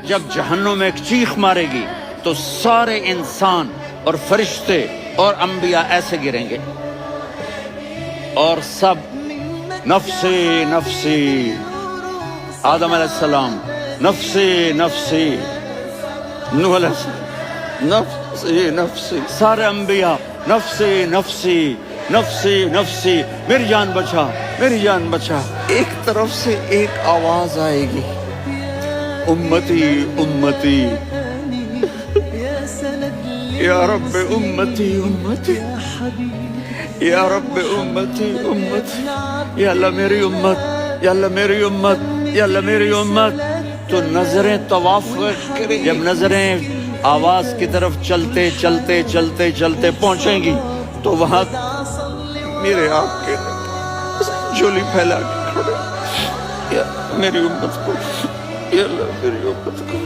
جب جہنم میں ایک چیخ مارے گی تو سارے انسان اور فرشتے اور انبیاء ایسے گریں گے اور سب نفسی نفسی، آدم علیہ السلام نفسی نفسی، نوح علیہ السلام نفسی نفسی، سارے انبیاء نفسی نفسی نفسی نفسی، میری جان بچا میری جان بچا۔ ایک طرف سے ایک آواز آئے گی، امتی امتی یا رب امتی امتی، یا رب امتی امتی، یا اللہ میری امت، یا اللہ میری امت، یا اللہ میری امت۔ تو نظریں طواف کریں، جب نظریں آواز کی طرف چلتے چلتے چلتے چلتے پہنچیں گی تو وہاں میرے آپ کے جھولی پھیلا کے کھڑے، یا میری امت کو، یا اللہ میری امت کو